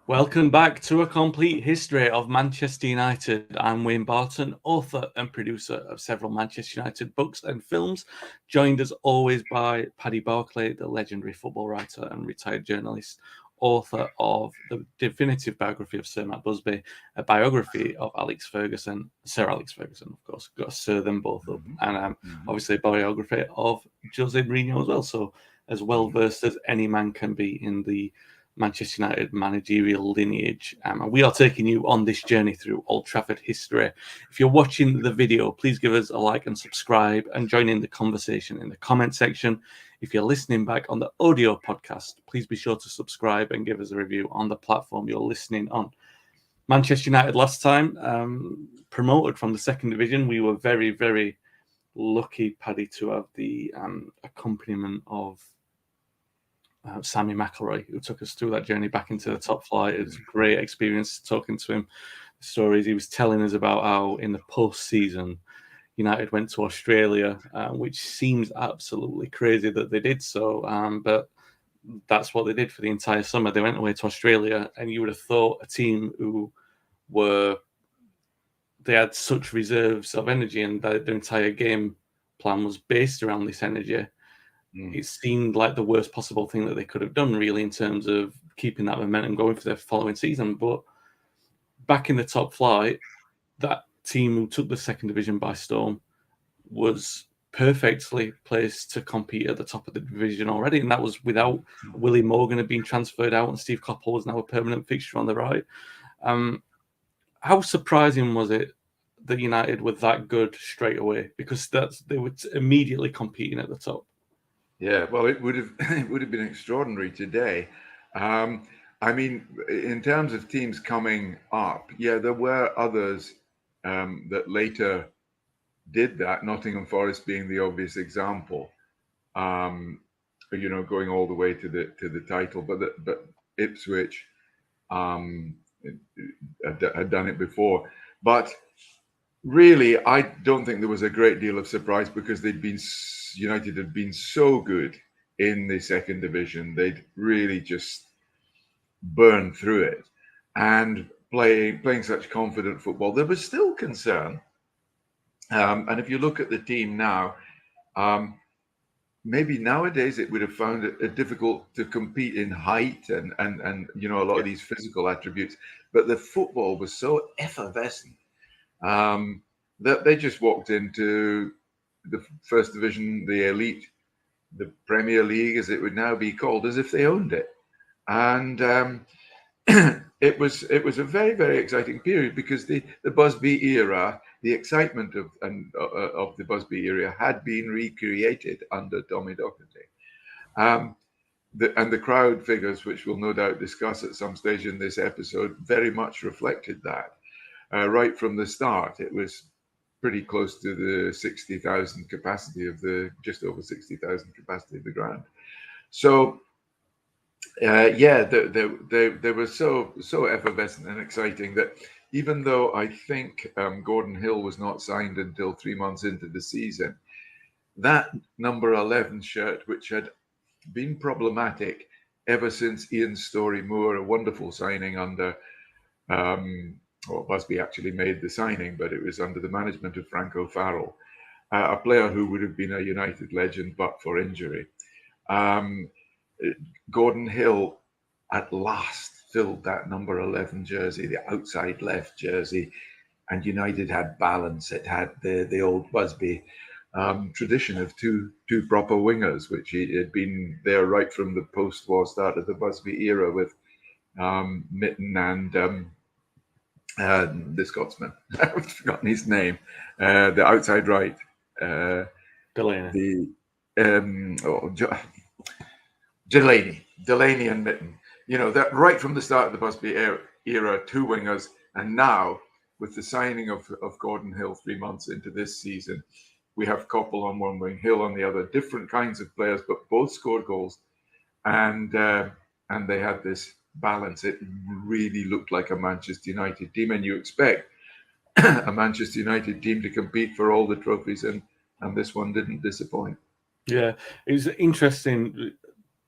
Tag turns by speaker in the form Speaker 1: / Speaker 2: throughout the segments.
Speaker 1: Welcome back to A Complete History of Manchester United. I'm Wayne Barton, author and producer of several Manchester United books and films, joined as always by Paddy Barclay, the legendary football writer and retired journalist, author of the definitive biography of Sir Matt Busby, a biography of Sir Alex Ferguson, of course, got to Sir them both up, and obviously a biography of Jose Mourinho as well, so as well versed as any man can be in the Manchester United managerial lineage. And we are taking you on this journey through Old Trafford history. If you're watching the video, please give us a like and subscribe and join in the conversation in the comment section. If you're listening back on the audio podcast, please be sure to subscribe and give us a review on the platform you're listening on. Manchester United last time promoted from the second division. We were very, very lucky, Paddy, to have the accompaniment of Sammy McElroy, who took us through that journey back into the top flight. It was a great experience talking to him. The stories he was telling us about how in the post-season United went to Australia, which seems absolutely crazy that they did so, but that's what they did for the entire summer. They went away to Australia, and you would have thought a team who they had such reserves of energy, and their entire game plan was based around this energy. It seemed like the worst possible thing that they could have done, really, in terms of keeping that momentum going for their following season. But back in the top flight, that team who took the second division by storm was perfectly placed to compete at the top of the division already. And that was without Willie Morgan had been transferred out and Steve Coppell was now a permanent fixture on the right. How surprising was it that United were that good straight away? Because they were immediately competing at the top.
Speaker 2: Yeah, well, it would have been extraordinary today. I mean, in terms of teams coming up, yeah, there were others that later did that. Nottingham Forest being the obvious example, going all the way to the title. But Ipswich had done it before. But really, I don't think there was a great deal of surprise because United had been so good in the second division. They'd really just burned through it and playing such confident football. There was still concern, and if you look at the team now, maybe nowadays it would have found it difficult to compete in height and a lot of these physical attributes. But the football was so effervescent that they just walked into the first division, the elite, the Premier League, as it would now be called, as if they owned it. And it was a very, very exciting period because the Busby era, the excitement of the Busby era had been recreated under Tommy Docherty. And the crowd figures, which we'll no doubt discuss at some stage in this episode, very much reflected that. Right from the start, it was pretty close to the 60,000 capacity just over 60,000 capacity of the ground. So, they were so effervescent and exciting that even though I think Gordon Hill was not signed until 3 months into the season, that number 11 shirt, which had been problematic ever since Ian Storey-Moore, a wonderful signing under Busby actually made the signing, but it was under the management of Franco Farrell, a player who would have been a United legend but for injury. Gordon Hill at last filled that number 11 jersey, the outside left jersey, and United had balance. It had the old Busby tradition of two proper wingers, which had been there right from the post-war start of the Busby era with Mitten and the Scotsman. I've forgotten his name. The outside right.
Speaker 1: Delaney.
Speaker 2: Delaney and Mitten. That right from the start of the Busby era, two wingers, and now with the signing of Gordon Hill 3 months into this season, we have Coppell on one wing, Hill on the other. Different kinds of players, but both scored goals, and they had this balance. It really looked like a Manchester United team, and you expect a Manchester United team to compete for all the trophies, and this one didn't disappoint.
Speaker 1: Yeah, it was interesting.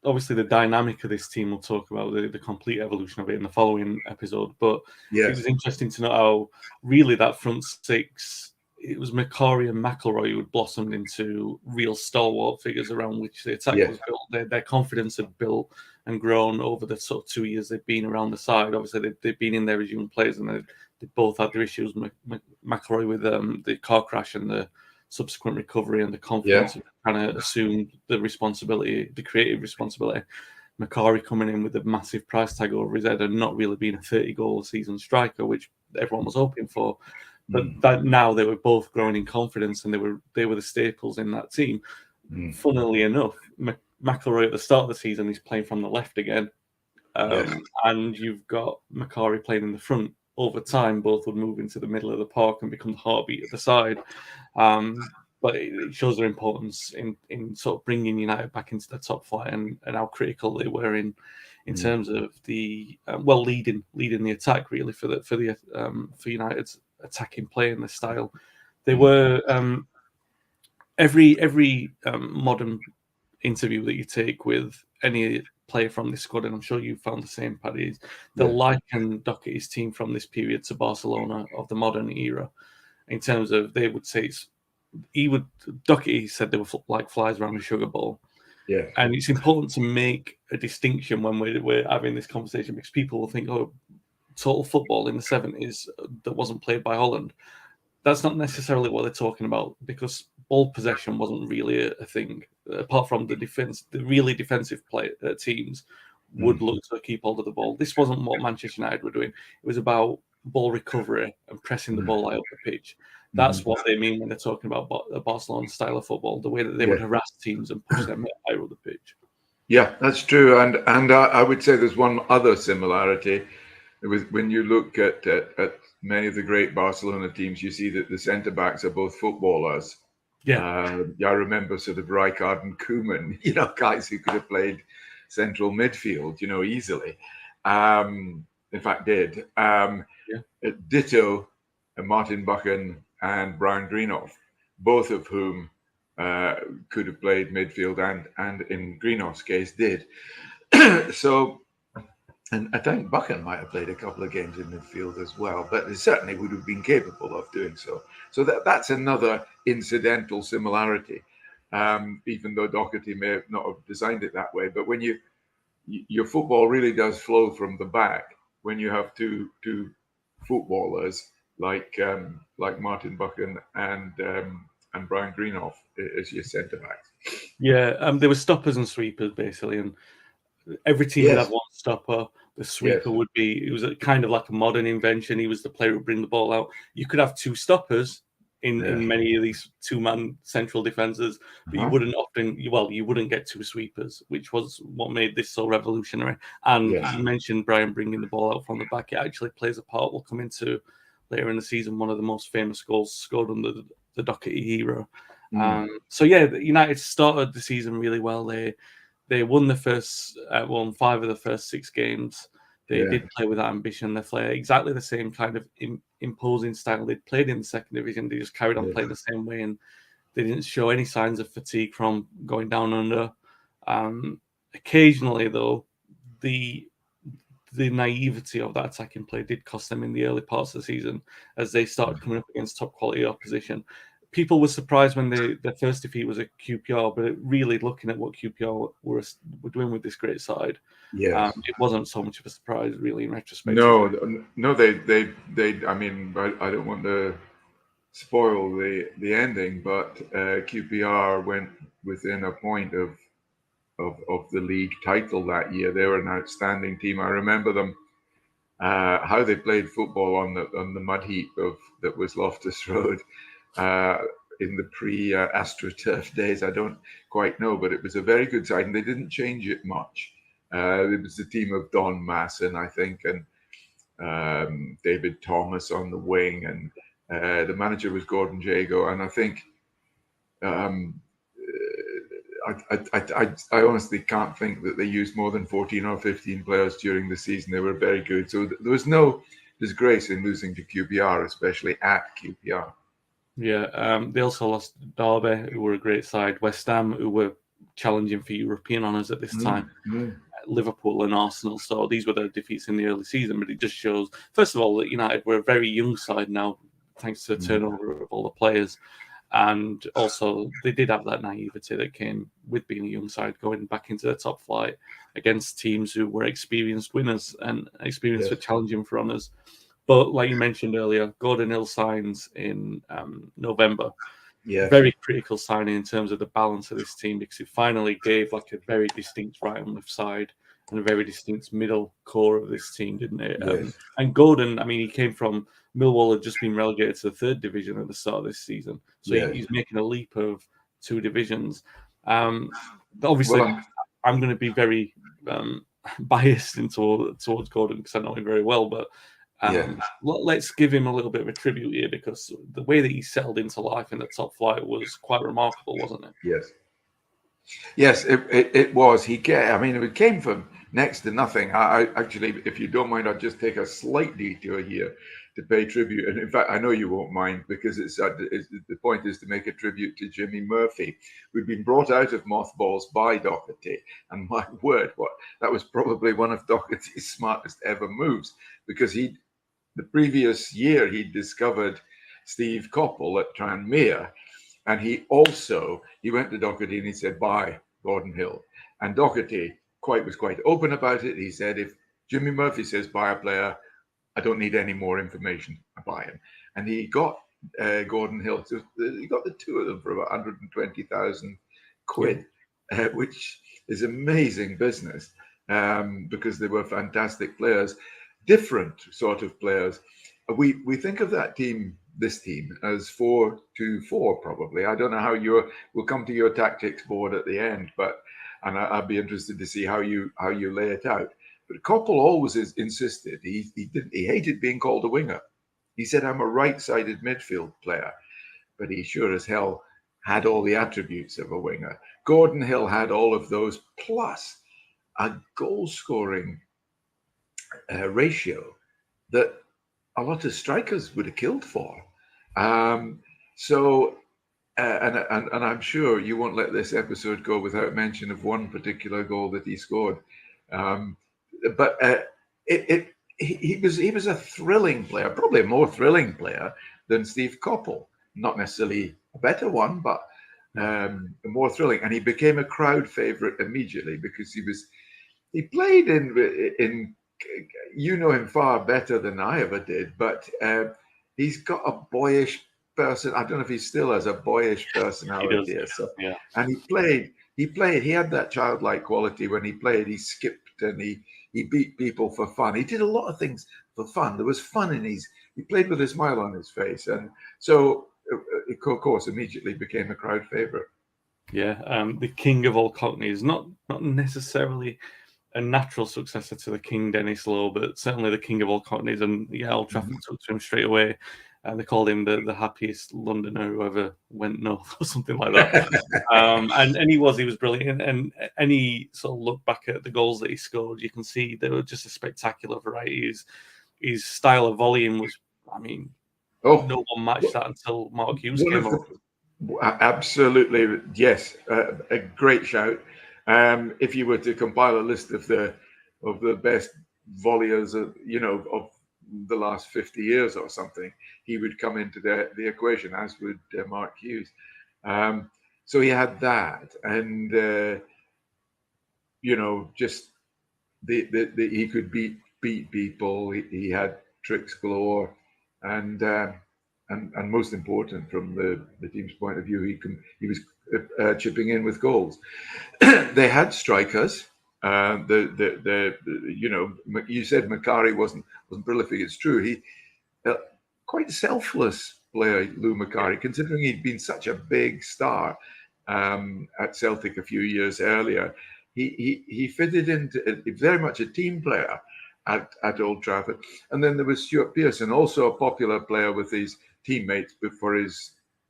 Speaker 1: obviously the dynamic of this team. We'll talk about the complete evolution of it in the following episode. But it was interesting to know how really that front six, it was McCarry and McElroy who had blossomed into real stalwart figures around which the attack was built. Their confidence had built and grown over the sort of 2 years they've been around the side. Obviously, they've been in there as young players, and they both had their issues. McElroy with the car crash and the subsequent recovery and the confidence of trying to assume the responsibility, the creative responsibility. McCarry coming in with a massive price tag over his head and not really being a 30-goal season striker, which everyone was hoping for. But that now they were both growing in confidence, and they were the staples in that team. Funnily enough, McElroy at the start of the season is playing from the left again, and you've got McCarry playing in the front. Over time, both would move into the middle of the park and become the heartbeat of the side. But it shows their importance in sort of bringing United back into the top flight and how critical they were in terms of the leading the attack really for United's attacking play and the style. They were every modern interview that you take with any player from this squad, and I'm sure you found the same, Paddy, they'll liken Doherty's team from this period to Barcelona of the modern era, in terms of they would say Doherty said they were like flies around a sugar bowl.
Speaker 2: Yeah.
Speaker 1: And it's important to make a distinction when we're having this conversation, because people will think, oh, total football in the 70s that wasn't played by Holland. That's not necessarily what they're talking about, because ball possession wasn't really a thing. Apart from the defense, the really defensive teams would look to keep hold of the ball. This wasn't what Manchester United were doing. It was about ball recovery and pressing the ball out of the pitch. That's what they mean when they're talking about the Barcelona style of football, the way that they would harass teams and push them higher up the pitch.
Speaker 2: Yeah, that's true. And I would say there's one other similarity. When you look at many of the great Barcelona teams, you see that the centre backs are both footballers. I remember sort of Rijkaard and Koeman, guys who could have played central midfield, easily. In fact, did. Ditto Martin Buchan and Brian Greenough, both of whom could have played midfield and in Greenoff's case did. So, and I think Buchan might have played a couple of games in midfield as well, but they certainly would have been capable of doing so. So that's another incidental similarity, even though Doherty may not have designed it that way. But when your football really does flow from the back when you have two footballers like Martin Buchan and Brian Greenoff as your centre backs.
Speaker 1: Yeah, they were stoppers and sweepers basically, and every team would have one stopper. The sweeper would be, it was kind of like a modern invention. He was the player who would bring the ball out. You could have two stoppers in many of these two-man central defences, but you wouldn't get two sweepers, which was what made this so revolutionary. And you mentioned Brian bringing the ball out from the back. It actually plays a part. We'll come into later in the season, one of the most famous goals scored under the Doherty era. United started the season really well. They won the first, won 5 of the first 6 games. They did play with that ambition. They play exactly the same kind of imposing style they'd played in the second division. They just carried on playing the same way, and they didn't show any signs of fatigue from going down under. Occasionally, though, the naivety of that attacking play did cost them in the early parts of the season as they started coming up against top quality opposition. People were surprised when their first defeat was at QPR, but really looking at what QPR were doing with this great side, it wasn't so much of a surprise, really, in retrospect.
Speaker 2: No, they. I mean, I don't want to spoil the ending, but QPR went within a point of the league title that year. They were an outstanding team. I remember them how they played football on the mud heap that was Loftus Road. In the pre-AstroTurf days, I don't quite know, but it was a very good side, and they didn't change it much. It was the team of Don Masson, I think, and David Thomas on the wing, and the manager was Gordon Jago, and I think I honestly can't think that they used more than 14 or 15 players during the season. They were very good, so there was no disgrace in losing to QPR, especially at QPR.
Speaker 1: Yeah, they also lost Derby, who were a great side. West Ham, who were challenging for European honours at this time. Liverpool and Arsenal. So these were their defeats in the early season. But it just shows, first of all, that United were a very young side now, thanks to the turnover of all the players. And also, they did have that naivety that came with being a young side going back into the top flight against teams who were experienced winners and experienced for challenging for honours. But like you mentioned earlier, Gordon Hill signs in November. Very critical signing in terms of the balance of this team, because it finally gave like a very distinct right and left side and a very distinct middle core of this team, didn't it? And Gordon, I mean, he came from Millwall, had just been relegated to the third division at the start of this season, so he's making a leap of 2 divisions. Obviously, I'm going to be very biased towards Gordon because I know him very well, but let's give him a little bit of a tribute here, because the way that he settled into life in the top flight was quite remarkable, wasn't it?
Speaker 2: Yes, it was. It came from next to nothing. I actually, if you don't mind, I'll just take a slight detour here to pay tribute. And in fact, I know you won't mind, because the point is to make a tribute to Jimmy Murphy, who'd been brought out of mothballs by Doherty. And my word, that was probably one of Doherty's smartest ever moves, because the previous year he'd discovered Steve Coppell at Tranmere, and he went to Doherty and he said, "Buy Gordon Hill." And Doherty was quite open about it. He said, "If Jimmy Murphy says buy a player, I don't need any more information. I buy him." And he got Gordon Hill. So he got the two of them for about 120,000 quid, which is amazing business, because they were fantastic players, different sort of players. We think of this team as 4-2-4 probably. I don't know how we'll come to your tactics board at the end, and I'd be interested to see how you lay it out. But Coppell always insisted he hated being called a winger. He said, "I'm a right-sided midfield player," but he sure as hell had all the attributes of a winger. Gordon Hill had all of those, plus a goal-scoring ratio that a lot of strikers would have killed for. And I'm sure you won't let this episode go without mention of one particular goal that he scored. But he was a thrilling player, probably a more thrilling player than Steve Coppell. Not necessarily a better one, but more thrilling. And he became a crowd favourite immediately, because he played in. You know him far better than I ever did, but he's got a boyish person. I don't know if he still has a boyish personality. And he had that childlike quality when he played. He skipped and he beat people for fun. He did a lot of things for fun. There was fun in he played with a smile on his face. And so, of course, immediately became a crowd favourite.
Speaker 1: The king of all cockneys, not necessarily a natural successor to the King Dennis Lowe, but certainly the king of all cockneys. And Old Trafford took to him straight away. They called him the happiest Londoner who ever went north, or something like that. And he was brilliant. And any sort of look back at the goals that he scored, you can see they were just a spectacular variety. His style of volume was, no one matched that until Mark Hughes came up.
Speaker 2: Absolutely, yes, a great shout. If you were to compile a list of the best volleyers of the last 50 years or something, he would come into the equation, as would Mark Hughes. So he had that, and just he could beat people. He had tricks galore, and most important from the team's point of view, he was chipping in with goals. They had strikers. You said Macari wasn't prolific. It's true. He quite selfless player, Lou Macari, considering he'd been such a big star at Celtic a few years earlier. He fitted into very much a team player at Old Trafford. And then there was Stuart Pearson, also a popular player with his teammates for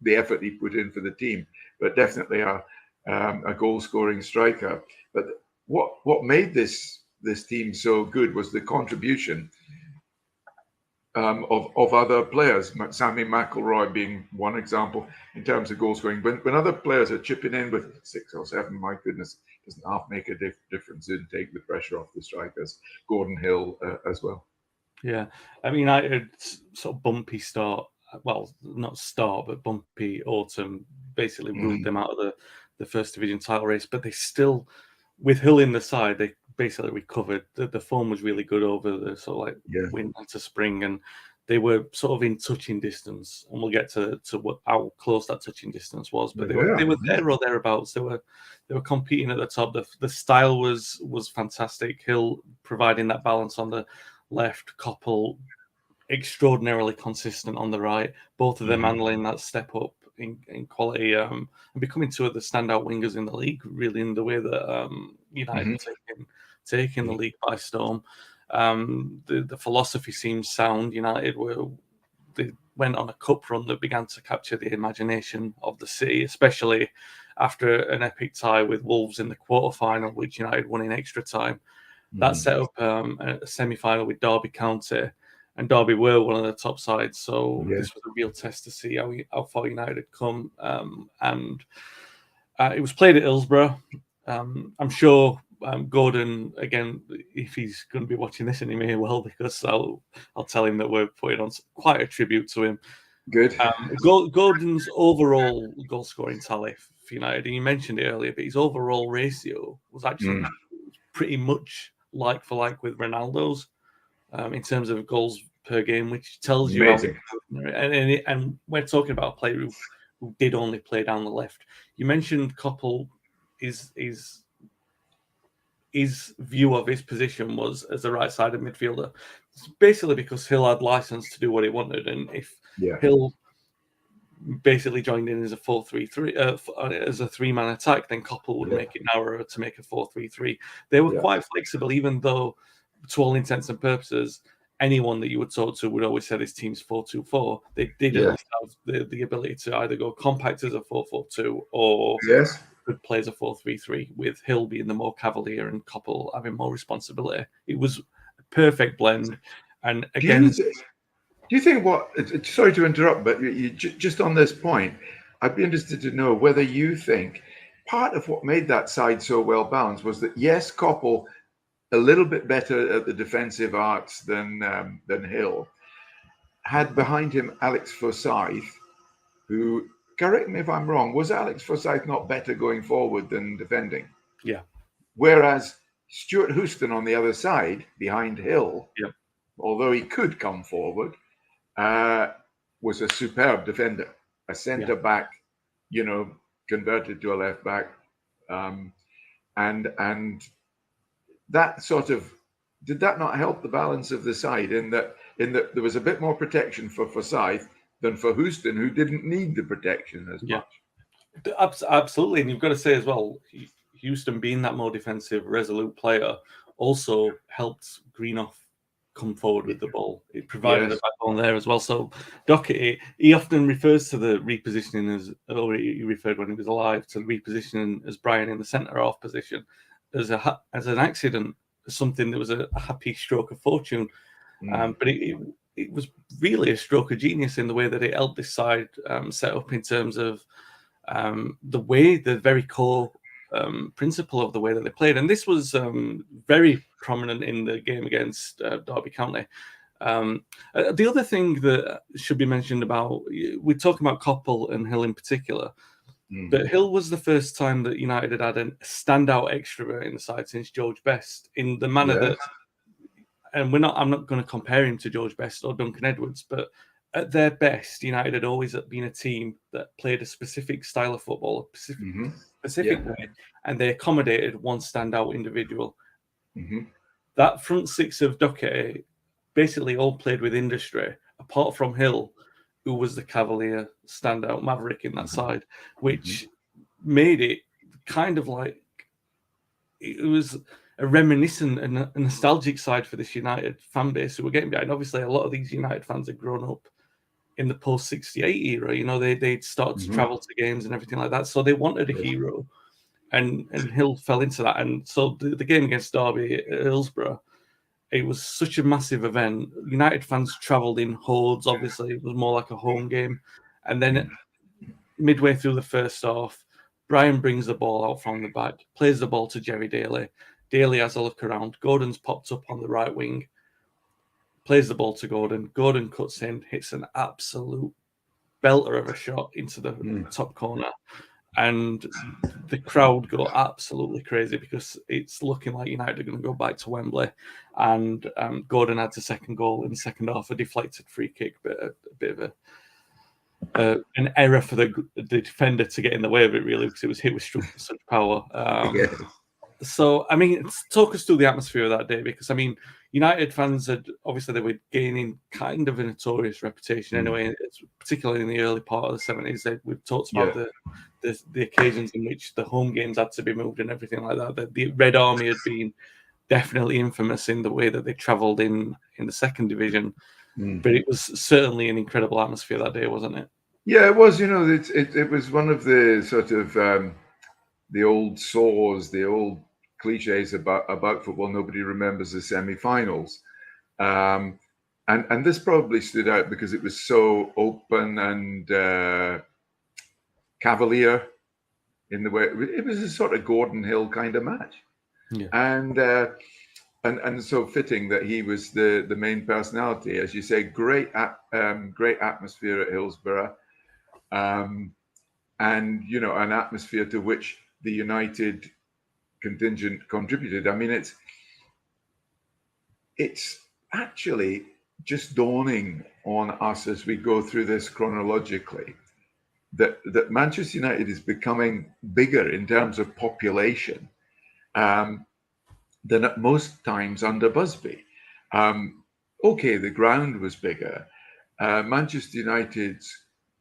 Speaker 2: the effort he put in for the team, but definitely a goal-scoring striker. But what made this team so good was the contribution of other players. Sammy McIlroy being one example in terms of goal scoring. When other players are chipping in with 6 or 7, my goodness, doesn't half make a difference and take the pressure off the strikers. Gordon Hill as well.
Speaker 1: Yeah, I mean, I had sort of bumpy start. Well, not start, but bumpy autumn. Basically, ruled them out of the first division title race. But they still, with Hill in the side, they basically recovered. The form was really good over the sort of like winter to spring, and they were sort of in touching distance. And we'll get to how close that touching distance was. But they were there or thereabouts. They were competing at the top. The style was fantastic. Hill providing that balance on the left, Koppel extraordinarily consistent on the right. Both of them handling that step up in quality and becoming two of the standout wingers in the league, really, in the way that United taking the league by storm. The philosophy seems sound. United they went on a cup run that began to capture the imagination of the city, especially after an epic tie with Wolves in the quarterfinal, which United won in extra time. That set up a semi-final with Derby County, and Derby were one of the top sides. So this was a real test to see how far United had come. And it was played at Hillsborough. I'm sure Gordon, again, if he's going to be watching this, and he may well, because I'll tell him that we're putting on quite a tribute to him.
Speaker 2: Good.
Speaker 1: Gordon's overall goal scoring tally for United, and you mentioned it earlier, but his overall ratio was actually pretty much like for like with Ronaldo's in terms of goals per game, which tells you and we're talking about a player who did only play down the left. You mentioned Koppel, his view of his position was as a right-sided midfielder. It's basically because Hill had license to do what he wanted, and if Hill basically joined in as a 4-3-3 as a three-man attack, then Koppel would make it narrower to make a 4-3-3. They were quite flexible, even though, to all intents and purposes, anyone that you would talk to would always say this team's 4-2-4. They did at least have the ability to either go compact as a 4-4-2 or could play as a 4-3-3, with Hill being the more cavalier and Koppel having more responsibility. It was a perfect blend. And again,
Speaker 2: do you think sorry to interrupt, but you, just on this point, I'd be interested to know whether you think part of what made that side so well balanced was that, yes, Koppel, a little bit better at the defensive arts than Hill, had behind him Alex Forsyth, who, correct me if I'm wrong, was Alex Forsyth not better going forward than defending?
Speaker 1: Yeah.
Speaker 2: Whereas Stuart Houston on the other side, behind Hill, although he could come forward, was a superb defender, a centre back, converted to a left back, and that sort of, did that not help the balance of the side in that there was a bit more protection for Forsyth than for Houston, who didn't need the protection as much?
Speaker 1: Absolutely, and you've got to say as well, Houston being that more defensive, resolute player also helped Greenough come forward with the ball. It provided a backbone there as well. So Doherty, he often refers to the repositioning as, or he referred when he was alive to the repositioning as Brian in the centre half position as an accident, something that was a happy stroke of fortune. But it was really a stroke of genius in the way that it helped this side set up in terms of the very core principle of the way that they played. And this was very prominent in the game against Derby County. The other thing that should be mentioned about, we're talking about Koppel and Hill in particular, but Hill was the first time that United had a standout extrovert in the side since George Best, in the manner that, and I'm not going to compare him to George Best or Duncan Edwards, but at their best, United had always been a team that played a specific style of football, a specific way, and they accommodated one standout individual. That front six of Doherty basically all played with industry, apart from Hill, who was the cavalier standout maverick in that side, which made it kind of like, it was a reminiscent and a nostalgic side for this United fan base who were getting behind. Obviously, a lot of these United fans had grown up in the post-'68 era. They'd started to travel to games and everything like that. So they wanted a hero, and Hill fell into that. And so the game against Derby at Hillsborough, it was such a massive event. United fans travelled in hordes. Obviously, it was more like a home game. And then midway through the first half, Brian brings the ball out from the back, plays the ball to Jerry Daly. Daly has a look around. Gordon's popped up on the right wing, plays the ball to Gordon. Gordon cuts in, hits an absolute belter of a shot into the top corner. And the crowd go absolutely crazy because it's looking like United are going to go back to Wembley. And Gordon adds a second goal in the second half, a deflected free kick, but a bit of an error for the defender to get in the way of it, really, because it was hit with such power. So, I mean, talk us through the atmosphere of that day, because, I mean, United fans they were gaining kind of a notorious reputation anyway, particularly in the early part of the 70s. We've talked about the occasions in which the home games had to be moved and everything like that. The Red Army had been definitely infamous in the way that they travelled in the second division, but it was certainly an incredible atmosphere that day, wasn't it?
Speaker 2: Yeah, it was. It was one of the sort of the old saws, the old cliches about football. Nobody remembers the semi-finals, and this probably stood out because it was so open and cavalier in the way it was a sort of Gordon Hill kind of match, and so fitting that he was the main personality, as you say. Great atmosphere at Hillsborough, and an atmosphere to which the United contingent contributed. I mean, it's actually just dawning on us as we go through this chronologically that Manchester United is becoming bigger in terms of population than at most times under Busby. The ground was bigger. Manchester United's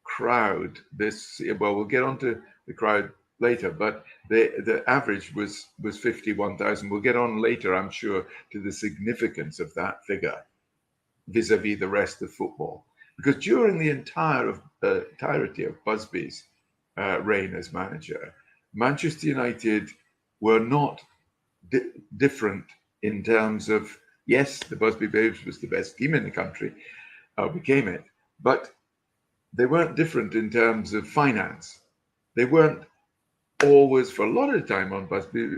Speaker 2: crowd we'll get onto the crowd later, but the average was 51,000. We'll get on later, I'm sure, to the significance of that figure vis-a-vis the rest of football, because during the entirety of Busby's reign as manager, Manchester United were not different in terms of, yes, the Busby Babes was the best team in the country, became it, but they weren't different in terms of finance. They weren't always, for a lot of the time on Busby,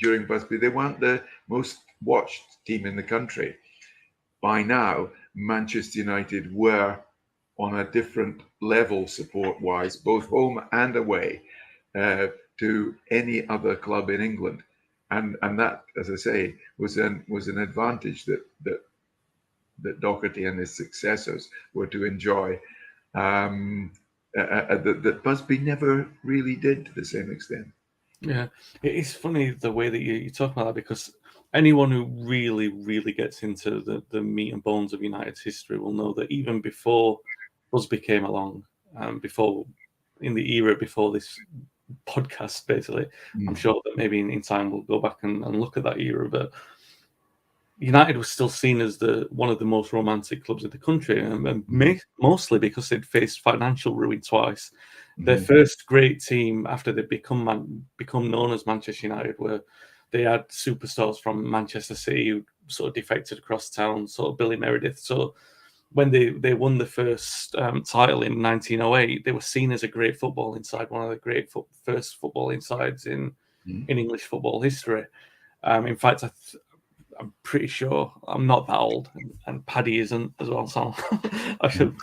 Speaker 2: during Busby, they weren't the most watched team in the country. By now, Manchester United were on a different level support-wise, both home and away, to any other club in England. And that, as I say, was an advantage that Doherty and his successors were to enjoy, that Busby never really did to the same extent.
Speaker 1: Yeah, it is funny the way that you talk about that, because anyone who really, really gets into the meat and bones of United's history will know that even before Busby came along, in the era before this podcast, basically, I'm sure that maybe in time we'll go back and look at that era, but United was still seen as one of the most romantic clubs in the country, and mostly because they'd faced financial ruin twice. Their first great team after they'd become known as Manchester United, where they had superstars from Manchester City who sort of defected across town, sort of Billy Meredith. So when they won the first title in 1908, they were seen as a great football inside, one of the great first football insides in English football history. In fact, I'm pretty sure I'm not that old, and Paddy isn't as well, so I should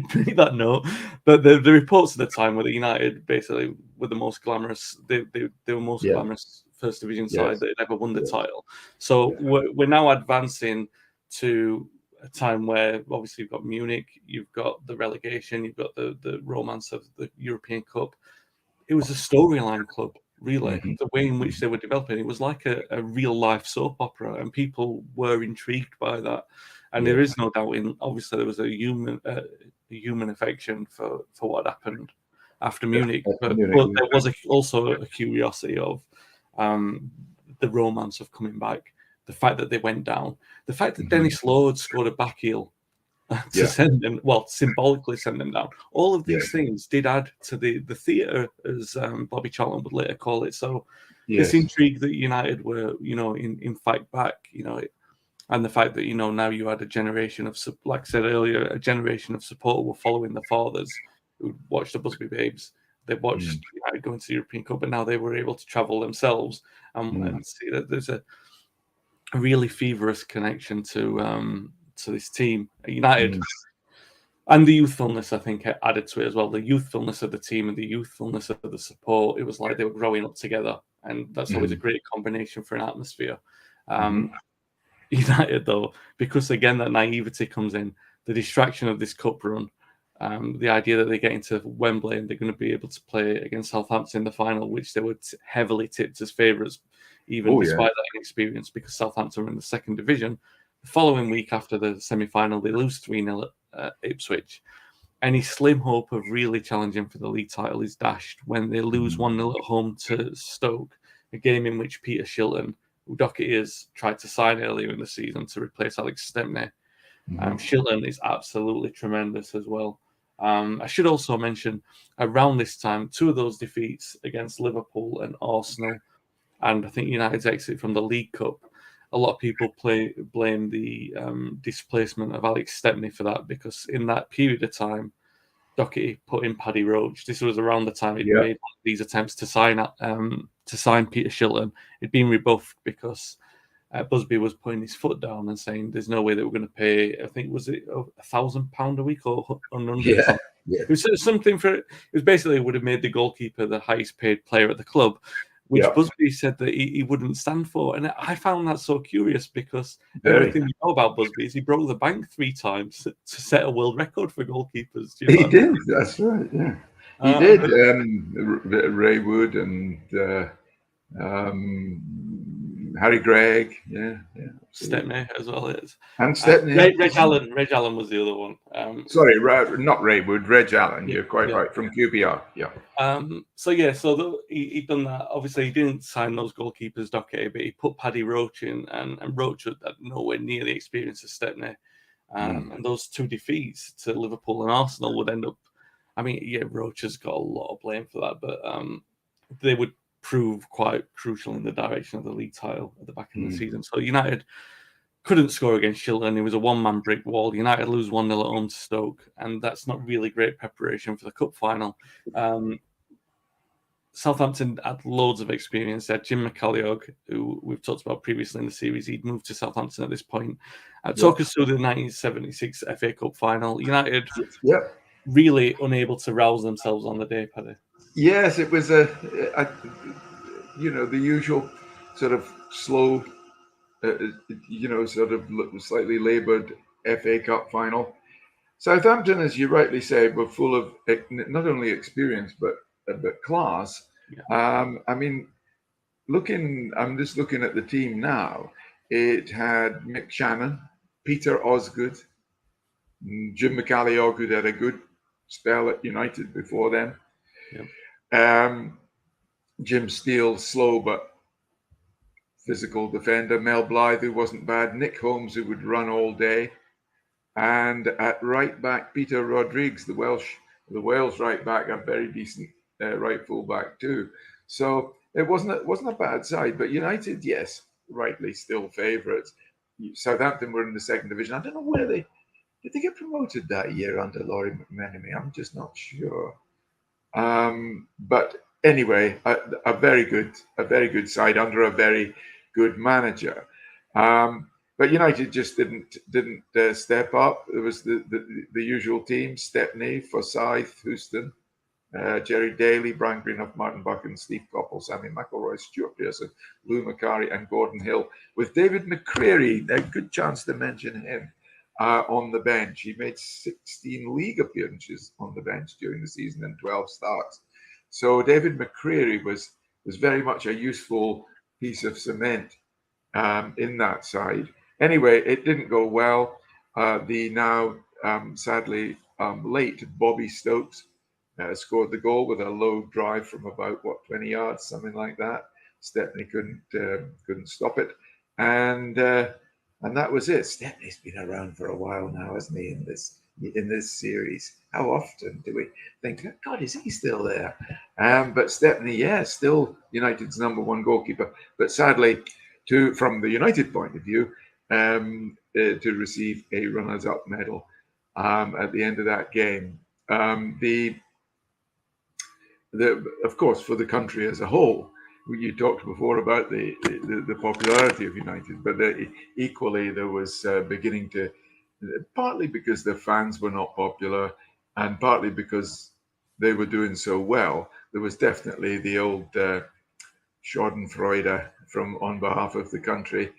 Speaker 1: bring that note. But the reports at the time were that United basically were the most glamorous. They were most glamorous first division side that had ever won the title. So we're now advancing to a time where obviously you've got Munich, you've got the relegation, you've got the romance of the European Cup. It was a storyline club. Really, the way in which they were developing, it was like a real life soap opera, and people were intrigued by that. And there is no doubt obviously there was a human affection for what happened after Munich, but there was also a curiosity of the romance of coming back, the fact that they went down, the fact that Dennis Lord scored a back heel to send them, symbolically send them down. All of these things did add to the theatre, as Bobby Charlton would later call it. So this intrigue that United were, in fight back, And the fact that, you know, now you had a generation of, like I said earlier, a generation of supporters were following the fathers who watched the Busby Babes. They watched United going to the European Cup, and now they were able to travel themselves and see that there's a really feverish connection to this team. United and the youthfulness, I think, added to it as well. The youthfulness of the team and the youthfulness of the support. It was like they were growing up together, and that's always a great combination for an atmosphere. United, though, because again that naivety comes in, the distraction of this cup run, the idea that they get into Wembley and they're going to be able to play against Southampton in the final, which they were heavily tipped as favourites, even despite that inexperience, because Southampton were in the second division. The following week after the semi-final, they lose 3-0 at Ipswich. Any slim hope of really challenging for the league title is dashed when they lose 1-0 at home to Stoke, a game in which Peter Shilton, who Doherty's tried to sign earlier in the season to replace Alex Stepney. Shilton is absolutely tremendous as well. I should also mention, around this time, two of those defeats against Liverpool and Arsenal, and I think United's exit from the League Cup, a lot of people blame the displacement of Alex Stepney for that, because in that period of time, Doherty put in Paddy Roach. This was around the time he'd made these attempts to sign Peter Shilton. It'd been rebuffed because Busby was putting his foot down and saying there's no way that we're going to pay. I think was it £1,000 a week or £100? It was something for. It was basically would have made the goalkeeper the highest paid player at the club, which Busby said that he wouldn't stand for. And I found that so curious, because everything we know about Busby is he broke the bank 3 times to set a world record for goalkeepers.
Speaker 2: He did, that's right, yeah. He did. Ray Wood and Harry Gregg,
Speaker 1: Stepney as well.
Speaker 2: And Stepney.
Speaker 1: Reg Allen was the other one.
Speaker 2: Sorry, not Ray Wood, Reg Allen. You're quite right, from QPR.
Speaker 1: So he'd done that. Obviously, he didn't sign those goalkeepers, Doherty, but he put Paddy Roach in, and Roach had nowhere near the experience of Stepney. And those 2 defeats to Liverpool and Arsenal would end up. I mean, Roach has got a lot of blame for that, but they would prove quite crucial in the direction of the league title at the back end of the season. So United couldn't score against Shilton. It was a one-man brick wall. United lose 1-0 at home to Stoke, and that's not really great preparation for the cup final. Southampton had loads of experience. They had Jim McCalliog, who we've talked about previously in the series. He'd moved to Southampton at this point. Talk us through the 1976 FA Cup final. United really unable to rouse themselves on the day, Paddy.
Speaker 2: Yes, it was the usual sort of slow, sort of slightly laboured FA Cup final. Southampton, as you rightly say, were full of not only experience but class. I mean, I'm just looking at the team now. It had Mick Shannon, Peter Osgood, Jim McCalliog, who'd had a good spell at United before then. Jim Steele, slow but physical defender. Mel Blythe, who wasn't bad. Nick Holmes, who would run all day. And at right back, Peter Rodrigues, the Wales right back, a very decent right full back too. So it wasn't a bad side. But United, yes, rightly still favourites. Southampton were in the second division. I don't know where did they get promoted that year under Laurie McMenemy? I'm just not sure. But anyway, a very good side under a very good manager. But United just didn't step up. There was the usual team: Stepney, Forsyth, Houston, Jerry Daly, Brian Greenough, Martin Buchan, Steve Coppell, Sammy McElroy, Stuart Pearson, Lou Macari, and Gordon Hill, with David McCreary, a good chance to mention him, on the bench. He made 16 league appearances on the bench during the season and 12 starts. So David McCreary was very much a useful piece of cement in that side. Anyway, it didn't go well. The now sadly late Bobby Stokes scored the goal with a low drive from about 20 yards, something like that. Stepney couldn't stop it, and that was it. Stepney's been around for a while now, hasn't he? In this series, how often do we think, God, is he still there? But Stepney, still United's #1 goalkeeper. But sadly, from the United point of view, to receive a runners-up medal at the end of that game. Of course, for the country as a whole, you talked before about the popularity of United, but equally there was beginning to, partly because their fans were not popular, and partly because they were doing so well. There was definitely the old Schadenfreude from on behalf of the country,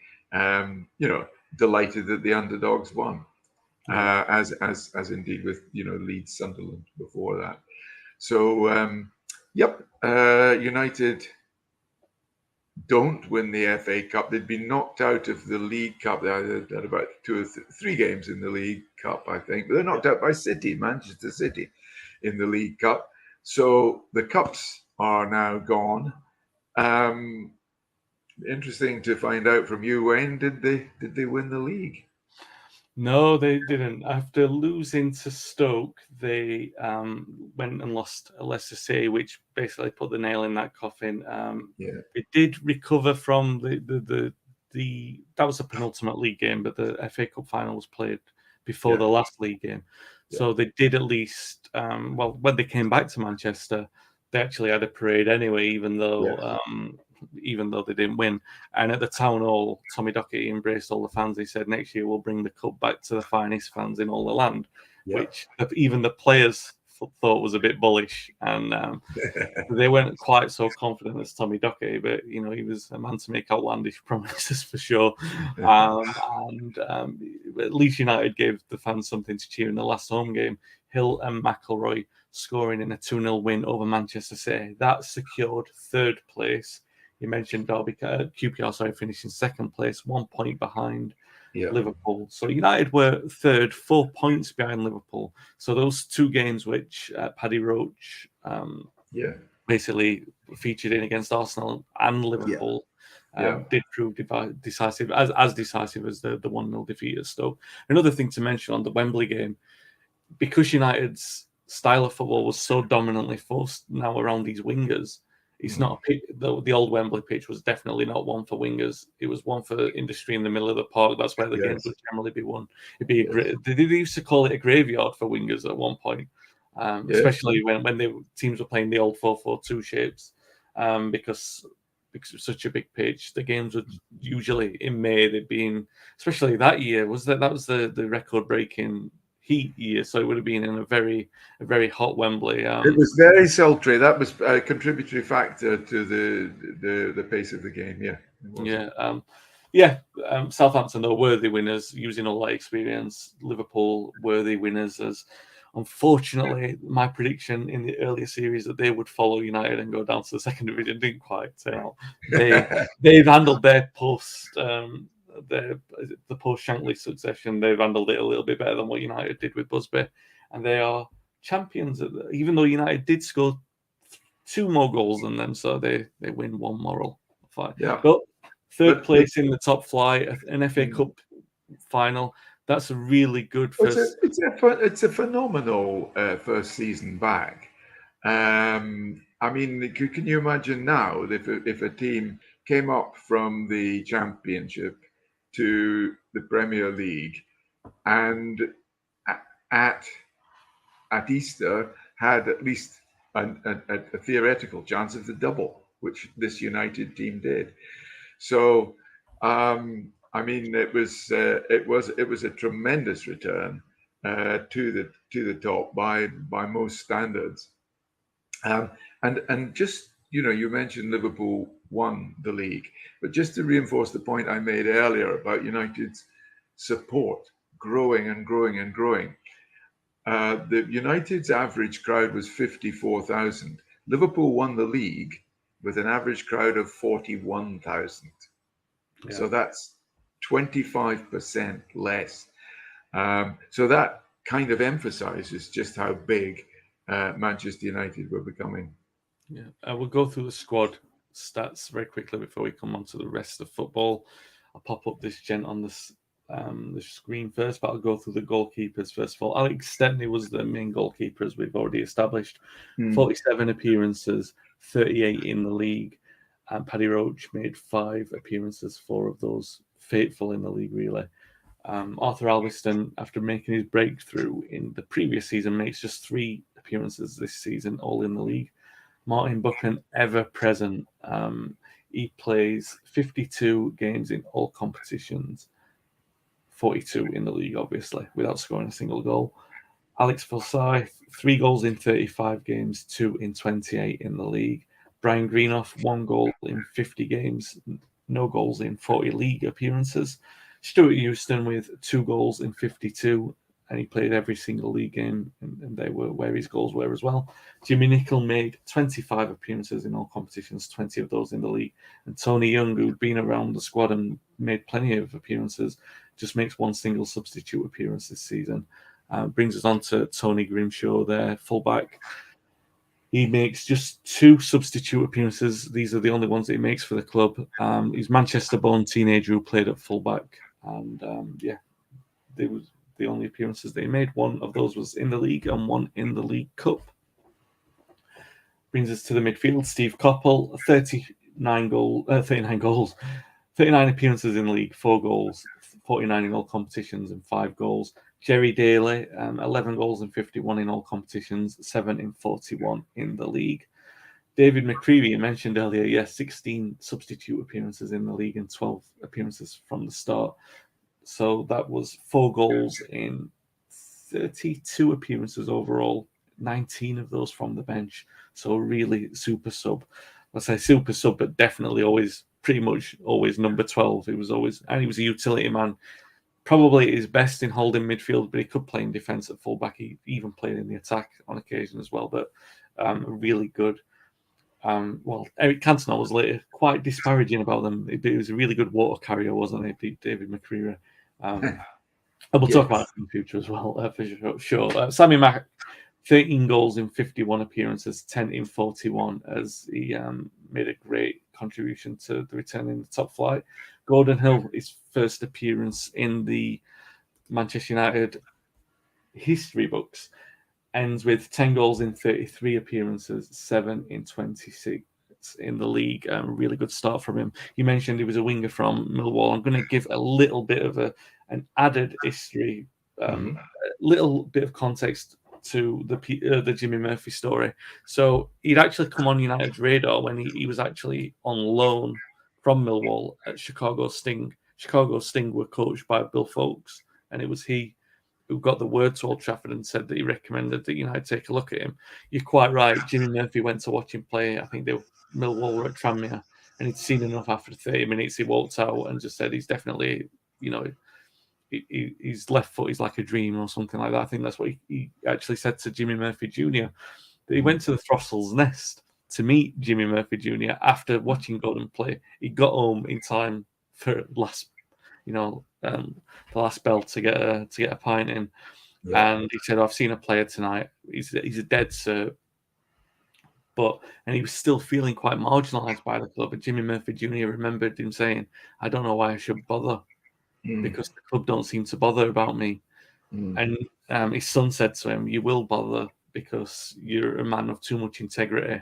Speaker 2: delighted that the underdogs won, as indeed with Leeds, Sunderland before that. So United don't win the FA Cup. They'd been knocked out of the League Cup. They had about 2 or 3 games in the League Cup, I think. But they're knocked out by Manchester City, in the League Cup. So the cups are now gone. Interesting to find out from you, Wayne. Did they win the league?
Speaker 1: No, they didn't. After losing to Stoke, they went and lost Leicester City, which basically put the nail in that coffin. It did recover from the that was a penultimate league game, but the FA Cup final was played before the last league game. So they did at least, when they came back to Manchester, they actually had a parade anyway, even though they didn't win. And at the town hall, Tommy Docherty embraced all the fans. He said, next year we'll bring the cup back to the finest fans in all the land, which even the players thought was a bit bullish. And they weren't quite so confident as Tommy Docherty, but, he was a man to make outlandish promises for sure. At least United gave the fans something to cheer in the last home game. Hill and McElroy scoring in a 2-0 win over Manchester City. That secured 3rd place. You mentioned QPR, finishing 2nd place, 1 point behind Liverpool. So United were 3rd, 4 points behind Liverpool. So those 2 games which Paddy Roach basically featured in against Arsenal and Liverpool did prove decisive, as decisive as the 1-0 defeat at Stoke. Another thing to mention on the Wembley game, because United's style of football was so dominantly forced now around these wingers, it's not the old Wembley pitch was definitely not one for wingers. It was one for industry in the middle of the park. That's where the games would generally be won. They used to call it a graveyard for wingers at one point, especially when the teams were playing the old 4-4-2 shapes, because it was such a big pitch. The games would usually in May. They'd been, especially that year, that was the record breaking heat year, so it would have been in a very hot Wembley.
Speaker 2: It was very sultry. That was a contributory factor to the pace of the game.
Speaker 1: Southampton are worthy winners using all that experience. Liverpool worthy winners, as unfortunately my prediction in the earlier series that they would follow United and go down to the 2nd division didn't quite turn out. They've handled their the post-Shankly succession. They've handled it a little bit better than what United did with Busby, and they are champions. Even though United did score 2 more goals than them, so they win 1 moral fight. But 3rd place in the top flight, an FA Cup final. That's a really good first.
Speaker 2: It's a phenomenal first season back. Can you imagine now if a team came up from the Championship to the Premier League and at Easter had at least a theoretical chance of the double, which this United team did. So it was a tremendous return to the top by most standards. And just you mentioned Liverpool won the league, but just to reinforce the point I made earlier about United's support growing and growing and growing. The United's average crowd was 54,000. Liverpool won the league with an average crowd of 41,000. So that's 25% less. So that kind of emphasizes just how big Manchester United were becoming.
Speaker 1: We'll go through the squad stats very quickly before we come on to the rest of football. I'll pop up this gent on the screen first, but I'll go through the goalkeepers first of all. Alex Stepney was the main goalkeeper, as we've already established. 47 appearances, 38 in the league. And Paddy Roach made 5 appearances, 4 of those fateful in the league, really. Arthur Alveston, after making his breakthrough in the previous season, makes just 3 appearances this season, all in the league. Martin Buchan, ever present. He plays 52 games in all competitions, 42 in the league, obviously, without scoring a single goal. Alex Forsyth, 3 goals in 35 games, 2 in 28 in the league. Brian Greenough, 1 goal in 50 games, no goals in 40 league appearances. Stuart Houston with 2 goals in 52, and he played every single league game, and they were where his goals were as well. Jimmy Nicholl made 25 appearances in all competitions, 20 of those in the league. And Tony Young, who'd been around the squad and made plenty of appearances, just makes 1 single substitute appearance this season. Brings us on to Tony Grimshaw, their fullback. He makes just 2 substitute appearances. These are the only ones that he makes for the club. He's Manchester-born teenager who played at fullback, and they was the only appearances that he made. 1 of those was in the league and 1 in the League Cup. Brings us to the midfield. Steve Coppell, 39 goals, 39 appearances in the league, 4 goals, 49 in all competitions, and 5 goals. Jerry Daly, 11 goals and 51 in all competitions, 7 in 41 in the league. David McCreevy, you mentioned earlier, yes, 16 substitute appearances in the league and 12 appearances from the start. So that was 4 goals in 32 appearances overall, 19 of those from the bench. So really super sub. I say super sub, but definitely always, pretty much always number 12. He was a utility man. Probably his best in holding midfield, but he could play in defence at fullback. He even played in the attack on occasion as well, but really good. Eric Cantona was later quite disparaging about them. He was a really good water carrier, wasn't he, David McCreary? And we'll talk about it in the future as well, for sure. Sammy Mack, 13 goals in 51 appearances, 10 in 41, as he made a great contribution to the return in the top flight. Gordon Hill, his first appearance in the Manchester United history books, ends with 10 goals in 33 appearances, 7 in 26 in the league. Really good start from him. You mentioned he was a winger from Millwall. I'm going to give a little bit of an added history, a little bit of context to the Jimmy Murphy story. So he'd actually come on United's radar when he was actually on loan from Millwall at Chicago Sting. Chicago Sting were coached by Bill Foulkes, and it was he who got the word to Old Trafford and said that he recommended that United take a look at him. You're quite right. Jimmy Murphy went to watch him play. I think Millwall were at Tranmere, and he'd seen enough after 30 minutes. He walked out and just said he's definitely, his left foot is like a dream or something like that. I think that's what he actually said to Jimmy Murphy Jr. That he went to the Throstles Nest to meet Jimmy Murphy Jr. after watching Gordon play. He got home in time for the last bell to get a pint in, and he said, "I've seen a player tonight. He's a dead cert." And he was still feeling quite marginalised by the club. And Jimmy Murphy Jr. remembered him saying, "I don't know why I should bother, because the club don't seem to bother about me." And his son said to him, "You will bother because you're a man of too much integrity."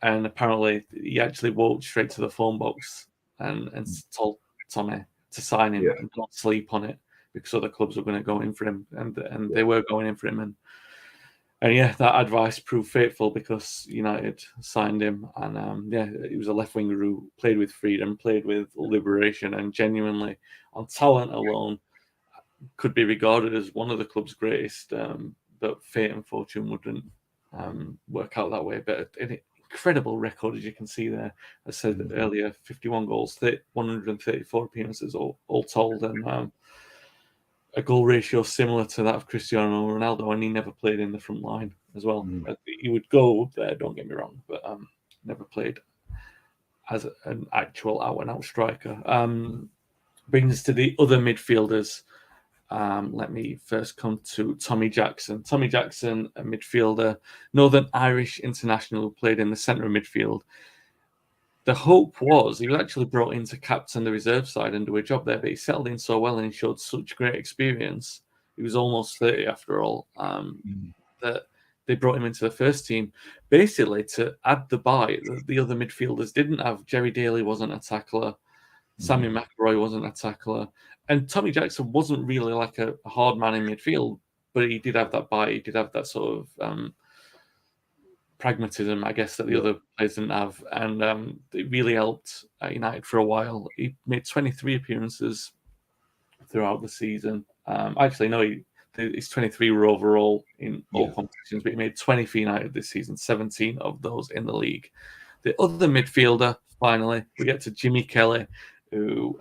Speaker 1: And apparently, he actually walked straight to the phone box and told Tommy to sign him and not sleep on it, because other clubs were going to go in for him, and they were going in for him. And that advice proved faithful, because United signed him, and he was a left winger who played with freedom, played with liberation, and genuinely, on talent alone, could be regarded as one of the club's greatest. But fate and fortune wouldn't work out that way. But an incredible record, as you can see there. As I said earlier, 51 goals, 134 appearances all told, and a goal ratio similar to that of Cristiano Ronaldo, and he never played in the front line as well. He would go there, don't get me wrong, but never played as an actual out-and-out striker. Brings us to the other midfielders. Let me first come to Tommy Jackson. Tommy Jackson, a midfielder, Northern Irish international who played in the centre of midfield. The hope was he was actually brought in to captain the reserve side and do a job there, but he settled in so well and he showed such great experience. He was almost 30 after all, that they brought him into the first team, basically to add the bite that the other midfielders didn't have. Jerry Daly wasn't a tackler. Sammy McElroy wasn't a tackler. And Tommy Jackson wasn't really like a hard man in midfield, but he did have that bite. He did have that sort of pragmatism, I guess, that the other players didn't have. And it really helped United for a while. He made 23 appearances throughout the season. Actually, no, his 23 were overall in all competitions, but he made 20 for United this season, 17 of those in the league. The other midfielder, finally, we get to Jimmy Kelly, who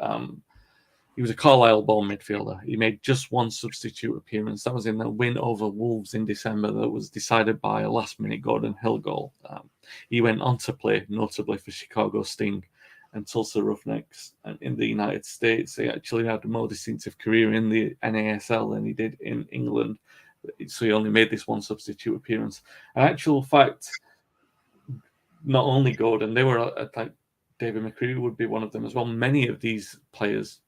Speaker 1: he was a Carlisle-born midfielder. He made just one substitute appearance. That was in the win over Wolves in December that was decided by a last-minute Gordon Hill goal. He went on to play, notably for Chicago Sting and Tulsa Roughnecks in the United States. He actually had a more distinctive career in the NASL than he did in England. So he only made this one substitute appearance. An actual fact, not only Gordon, they were like David McCreary would be one of them as well. Many of these players,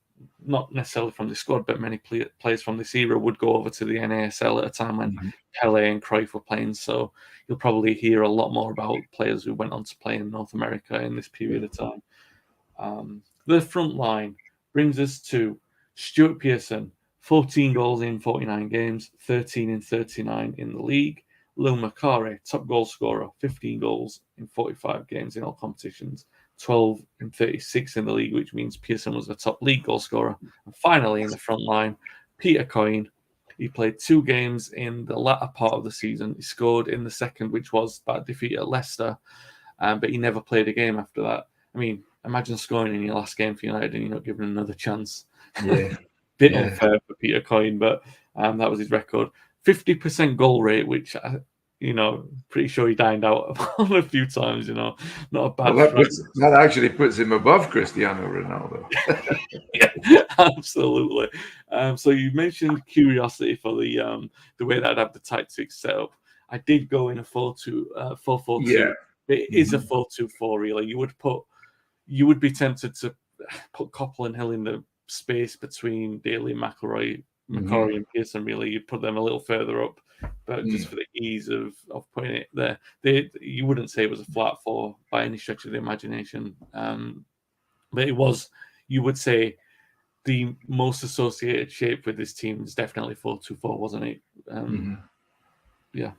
Speaker 1: not necessarily from the squad, but many players from this era would go over to the NASL at a time when Pele and Cruyff were playing. So you'll probably hear a lot more about players who went on to play in North America in this period of time. The front line brings us to Stuart Pearson, 14 goals in 49 games, 13 in 39 in the league. Lou Macari, top goal scorer, 15 goals in 45 games in all competitions, 12 in 36 in the league, which means Pearson was the top league goal scorer. And finally, in the front line, Peter Coyne. He played 2 games in the latter part of the season. He scored in the second, which was that defeat at Leicester, but he never played a game after that. I mean, imagine scoring in your last game for United and you're not given another chance.
Speaker 2: Yeah.
Speaker 1: Bit unfair for Peter Coyne, but that was his record. 50% goal rate, which, pretty sure he dined out on a few times, not a bad
Speaker 2: that actually puts him above Cristiano Ronaldo.
Speaker 1: Yeah, absolutely. So you mentioned curiosity for the way that I'd have the tactics set up. I did go in a 4-4-2.
Speaker 2: Yeah.
Speaker 1: It is a 4-2-4, really. You would be tempted to put Coppell and Hill in the space between Daly, McElroy, Macari, and Pearson. Really, you'd put them a little further up, but just for the ease of putting it there, you wouldn't say it was a flat 4 by any stretch of the imagination. But it was. You would say the most associated shape with this team is definitely 4-2-4, wasn't it? Yeah.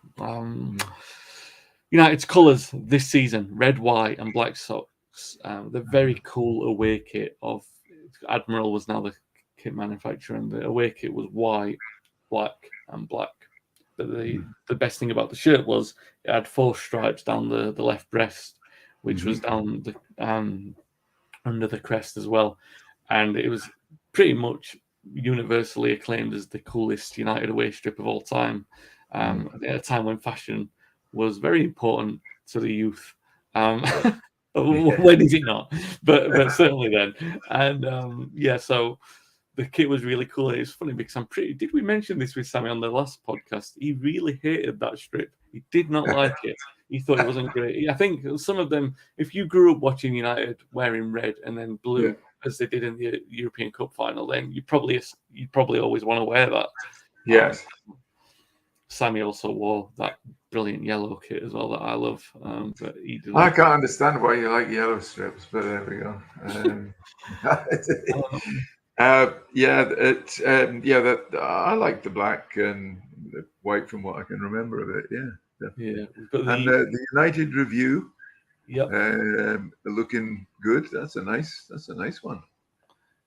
Speaker 1: United's colours this season: red, white, and black socks. The very cool away kit of Admiral was now the kit manufacturer, and the away kit was white, black, and black. But the best thing about the shirt was it had 4 stripes down the left breast, which was down the under the crest as well, and it was pretty much universally acclaimed as the coolest United away strip of all time. At a time when fashion was very important to the youth. When is it not? But certainly then. And so the kit was really cool. It's funny because did we mention this with Sammy on the last podcast? He really hated that strip. He did not like it. He thought it wasn't great. I think some of them, if you grew up watching United wearing red and then blue, as they did in the European Cup final, then you'd probably always want to wear that.
Speaker 2: Yes.
Speaker 1: Sammy also wore that brilliant yellow kit as well that I love. But he didn't.
Speaker 2: I can't understand why you like yellow strips, but there we go. I like the black and the white from what I can remember of it. Yeah. And the United Review, looking good. That's a nice one.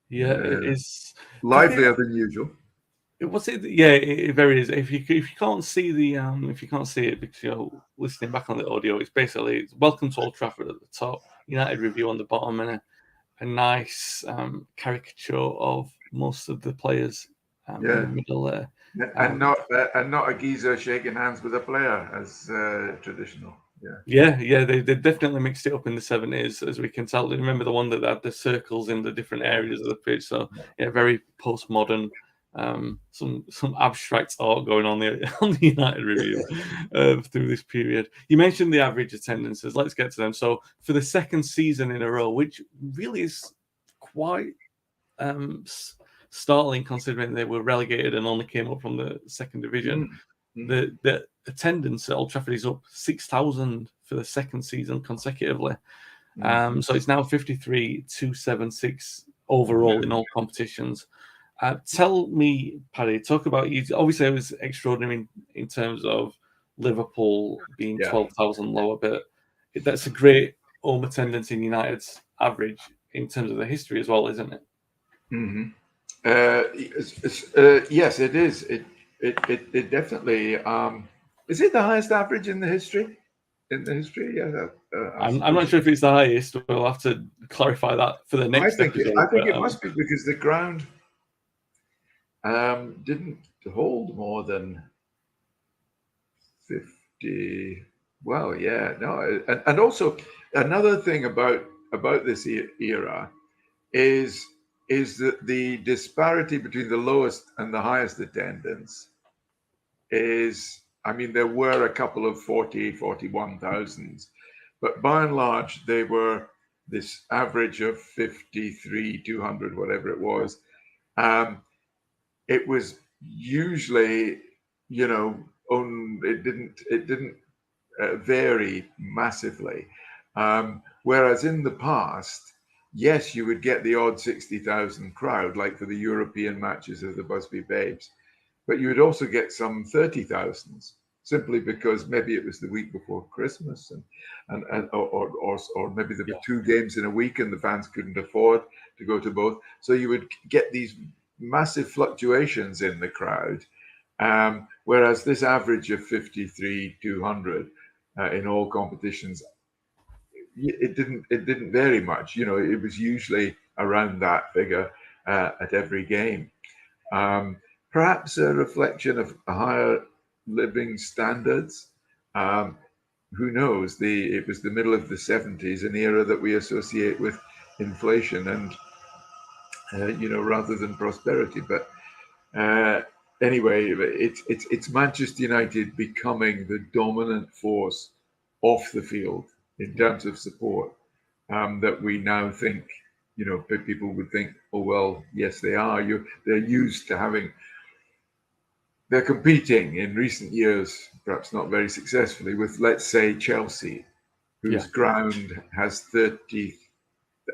Speaker 1: Yeah, it is
Speaker 2: livelier than usual.
Speaker 1: Was it? Yeah, it very is. If you can't see it because you're listening back on the audio, it's welcome to Old Trafford at the top, United Review on the bottom, and a nice caricature of most of the players in the middle there.
Speaker 2: And not a geezer shaking hands with a player as traditional.
Speaker 1: Yeah, they definitely mixed it up in the 70s, as we can tell. Remember the one that had the circles in the different areas of the pitch? So very postmodern. Some abstract art going on the United Review through this period. You mentioned the average attendances. Let's get to them. So for the second season in a row, which really is quite startling considering they were relegated and only came up from the second division. The attendance at Old Trafford is up 6,000 for the second season consecutively. So it's now 53,276 overall in all competitions. Tell me, Paddy, talk about you. Obviously, it was extraordinary in terms of Liverpool being 12,000 lower, but that's a great home attendance in United's average in terms of the history as well, isn't it?
Speaker 2: Mm-hmm. Yes, it is. It definitely is it the highest average in the history? In the history, yeah.
Speaker 1: I'm not sure if it's the highest. We'll have to clarify that for the next episode.
Speaker 2: I think it must be because the ground didn't hold more than 50. Well, yeah, no, and also another thing about this era is that the disparity between the lowest and the highest attendance is, I mean, there were a couple of 41,000s, but by and large, they were this average of 53, 200, whatever it was. It was usually, it didn't vary massively. Whereas in the past, yes, you would get the odd 60,000 crowd, like for the European matches of the Busby Babes, but you would also get some 30,000s, simply because maybe it was the week before Christmas, or maybe there were 2 games in a week and the fans couldn't afford to go to both. So you would get these massive fluctuations in the crowd, whereas this average of 53,200 in all competitions, it didn't vary much. It was usually around that figure at every game. Perhaps a reflection of higher living standards. Who knows? It was the middle of the 70s, an era that we associate with inflation and rather than prosperity. But anyway, it's Manchester United becoming the dominant force off the field in terms of support, that we now think, people would think, oh well, yes, they are. They're used to having. They're competing in recent years, perhaps not very successfully, with, let's say, Chelsea, whose ground has 30,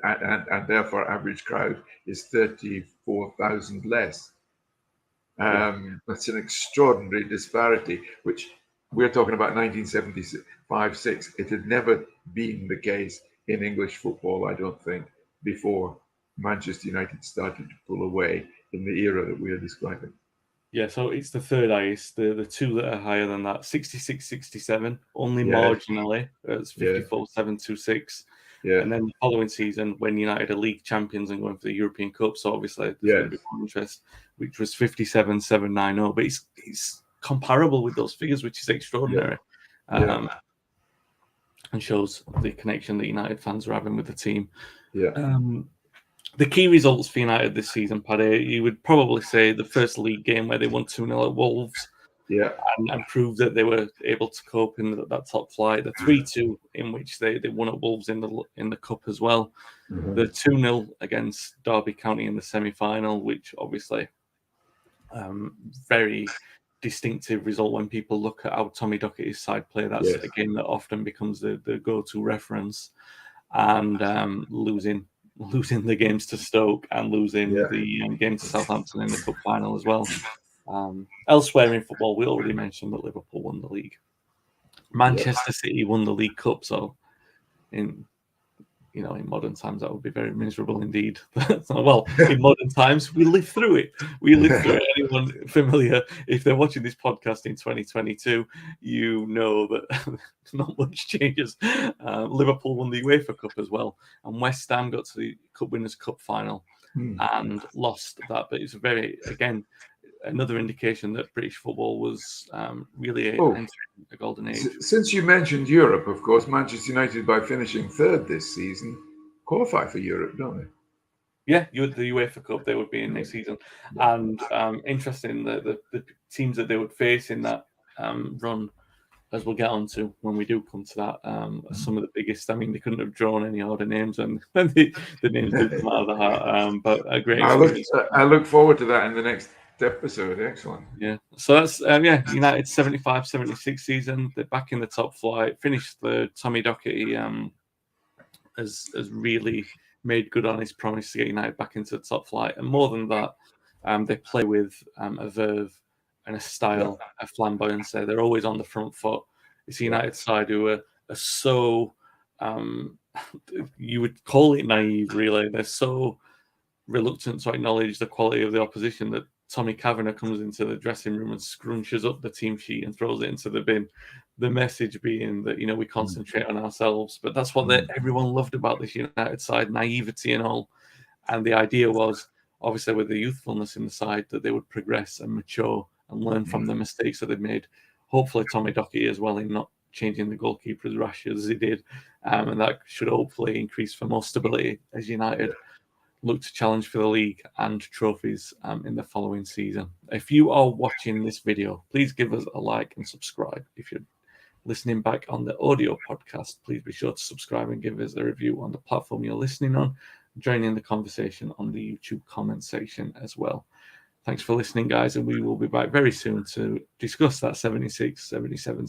Speaker 2: and therefore average crowd is 34,000 less. That's an extraordinary disparity, which we're talking about 1975-6. It had never been the case in English football, I don't think, before Manchester United started to pull away in the era that we are describing.
Speaker 1: Yeah, so it's the third highest. The 2 that are higher than that, 66-67, only marginally. It's 54-726.
Speaker 2: Yeah.
Speaker 1: And then the following season, when United are league champions and going for the European Cup, so obviously there's going to be more interest, which was 57-790. But it's comparable with those figures, which is extraordinary. And shows the connection that United fans are having with the team. The key results for United this season, Paddy, you would probably say the first league game where they won 2-0 at Wolves, and proved that they were able to cope in that top flight. The 3-2 in which they won at Wolves in the cup as well. The 2-0 against Derby County in the semi-final, which obviously very distinctive result when people look at how Tommy Docherty's side play. That's a game that often becomes the go-to reference, and losing the games to Stoke and losing the game to Southampton in the cup final as well. Elsewhere in football, we already mentioned that Liverpool won the league. Manchester City won the League Cup, so in modern times that would be very miserable indeed. Well, in modern times, we live through it. Anyone familiar, if they're watching this podcast in 2022, you know that not much changes. Liverpool won the UEFA Cup as well, and West Ham got to the Cup Winners' Cup final and lost that. But it's another indication that British football was really entering a golden age.
Speaker 2: Since you mentioned Europe, of course, Manchester United, by finishing third this season, qualify for Europe, don't they?
Speaker 1: Yeah, the UEFA Cup, they would be in next season. And interesting, the teams that they would face in that run, as we'll get on to when we do come to that, some of the biggest. I mean, they couldn't have drawn any other names, and the names do come out of the heart. But a great experience.
Speaker 2: I look forward to that in the next episode. Excellent.
Speaker 1: Yeah. So that's United 75-76 season. They're back in the top flight. Finished the Tommy Docherty has really made good on his promise to get United back into the top flight. And more than that, they play with a verve and a style, a flamboyancy. They're always on the front foot. It's a United side who are so, you would call it naive, really. They're so reluctant to acknowledge the quality of the opposition that Tommy Kavanagh comes into the dressing room and scrunches up the team sheet and throws it into the bin. The message being that, we concentrate on ourselves. But that's what everyone loved about this United side, naivety and all. And the idea was, obviously, with the youthfulness in the side, that they would progress and mature and learn from the mistakes that they've made. Hopefully, Tommy Docherty as well, in not changing the goalkeeper as rash as he did. And that should hopefully increase for more stability as United look to challenge for the league and trophies in the following season. If you are watching this video, please give us a like and subscribe. If you're listening back on the audio podcast, please be sure to subscribe and give us a review on the platform you're listening on. Join in the conversation on the YouTube comment section as well. Thanks for listening, guys, and we will be back very soon to discuss that 76-77 season.